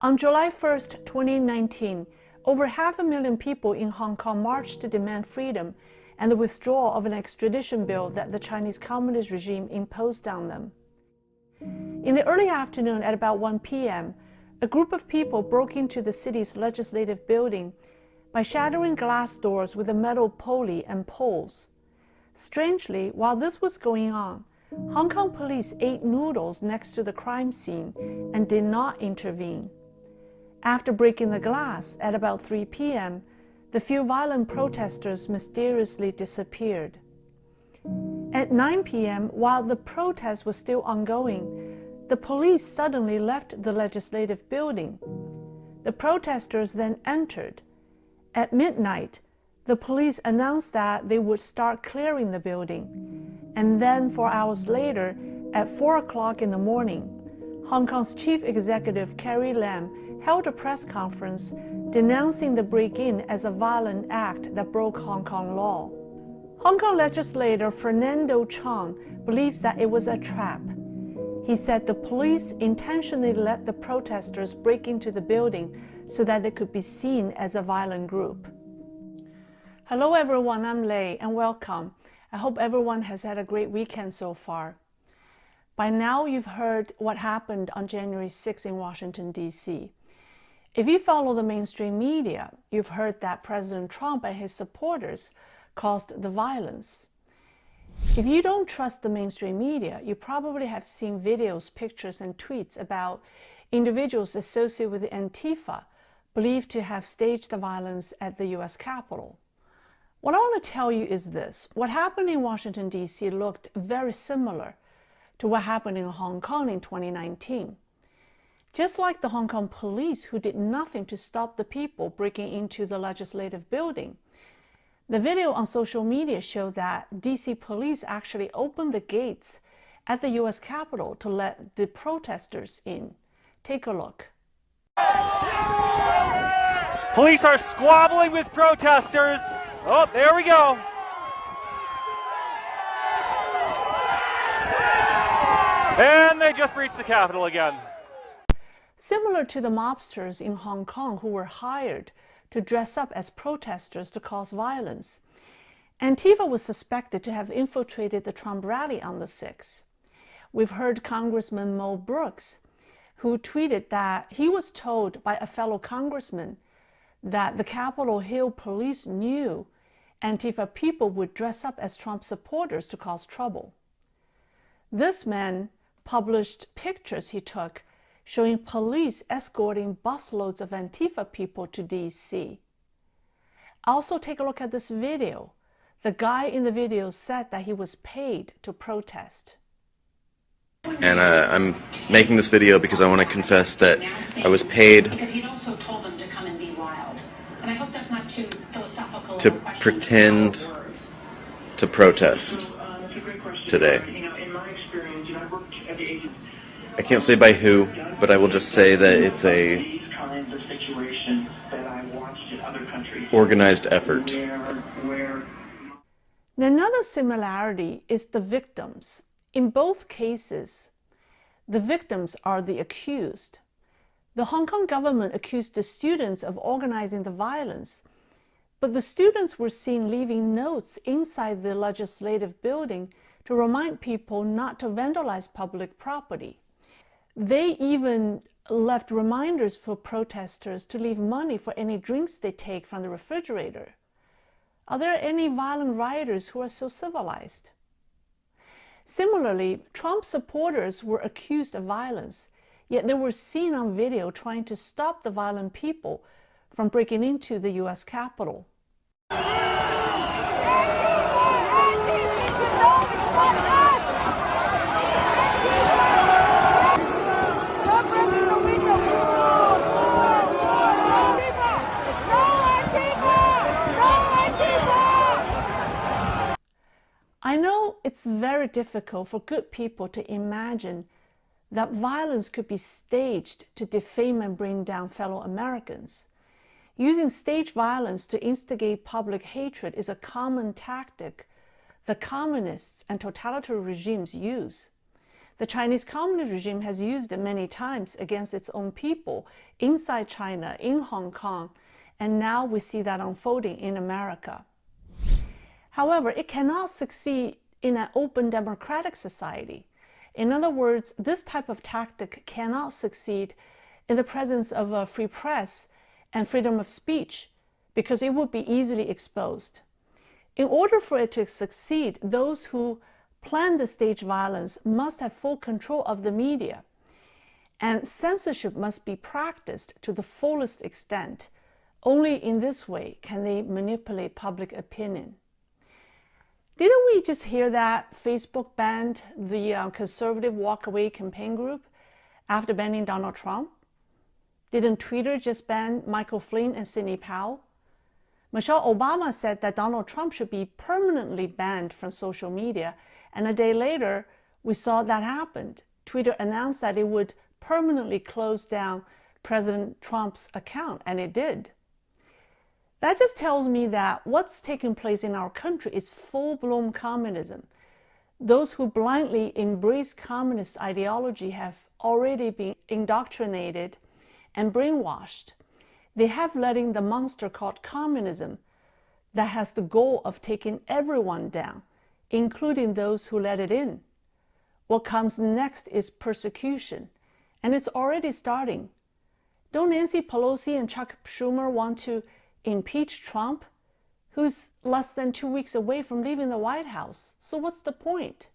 On July 1, 2019, over 500,000 people in Hong Kong marched to demand freedom and the withdrawal of an extradition bill that the Chinese Communist regime imposed on them. In the early afternoon at about 1 p.m., a group of people broke into the city's legislative building by shattering glass doors with a metal pulley and poles. Strangely, while this was going on, Hong Kong police ate noodles next to the crime scene and did not intervene. After breaking the glass at about 3 p.m., the few violent protesters mysteriously disappeared. At 9 p.m., while the protest was still ongoing, the police suddenly left the legislative building. The protesters then entered. At midnight, the police announced that they would start clearing the building. And then 4 hours later, at 4 o'clock in the morning, Hong Kong's chief executive Carrie Lam held a press conference denouncing the break-in as a violent act that broke Hong Kong law. Hong Kong legislator Fernando Chong believes that it was a trap. He said the police intentionally let the protesters break into the building so that they could be seen as a violent group. Hello everyone, I'm Lei and welcome. I hope everyone has had a great weekend so far. By now you've heard what happened on January 6 in Washington, D.C. If you follow the mainstream media, you've heard that President Trump and his supporters caused the violence. If you don't trust the mainstream media, you probably have seen videos, pictures, and tweets about individuals associated with Antifa believed to have staged the violence at the U.S. Capitol. What I want to tell you is this. What happened in Washington, D.C. looked very similar to what happened in Hong Kong in 2019. Just like the Hong Kong police who did nothing to stop the people breaking into the legislative building, the video on social media showed that D.C. police actually opened the gates at the U.S. Capitol to let the protesters in. Take a look. Police are squabbling with protesters. Oh, there we go. And they just breached the Capitol again. Similar to the mobsters in Hong Kong who were hired to dress up as protesters to cause violence, Antifa was suspected to have infiltrated the Trump rally on the 6th. We've heard Congressman Mo Brooks, who tweeted that he was told by a fellow congressman that the Capitol Hill police knew Antifa people would dress up as Trump supporters to cause trouble. This man published pictures he took showing police escorting busloads of Antifa people to D.C. Also take a look at this video. The guy in the video said that he was paid to protest. And I'm making this video because I want to confess that I was paid because he'd also told them to come and be wild. And I hope that's not too philosophical to pretend to protest today. I can't say by who, but I will just say that it's a organized effort. Another similarity is the victims. In both cases, the victims are the accused. The Hong Kong government accused the students of organizing the violence, but the students were seen leaving notes inside the legislative building to remind people not to vandalize public property. They even left reminders for protesters to leave money for any drinks they take from the refrigerator. Are there any violent rioters who are so civilized? Similarly, Trump supporters were accused of violence, yet they were seen on video trying to stop the violent people from breaking into the U.S. Capitol. I know it's very difficult for good people to imagine that violence could be staged to defame and bring down fellow Americans. Using staged violence to instigate public hatred is a common tactic the communists and totalitarian regimes use. The Chinese Communist regime has used it many times against its own people inside China, in Hong Kong, and now we see that unfolding in America. However, it cannot succeed in an open democratic society. In other words, this type of tactic cannot succeed in the presence of a free press and freedom of speech, because it would be easily exposed. In order for it to succeed, those who plan the stage violence must have full control of the media, and censorship must be practiced to the fullest extent. Only in this way can they manipulate public opinion. Didn't we just hear that Facebook banned the conservative walk-away campaign group after banning Donald Trump? Didn't Twitter just ban Michael Flynn and Sidney Powell? Michelle Obama said that Donald Trump should be permanently banned from social media, and a day later, we saw that happened. Twitter announced that it would permanently close down President Trump's account, and it did. That just tells me that what's taking place in our country is full-blown communism. Those who blindly embrace communist ideology have already been indoctrinated and brainwashed. They have let in the monster called communism that has the goal of taking everyone down, including those who let it in. What comes next is persecution, and it's already starting. Don't Nancy Pelosi and Chuck Schumer want to impeach Trump, who's less than 2 weeks away from leaving the White House? So what's the point?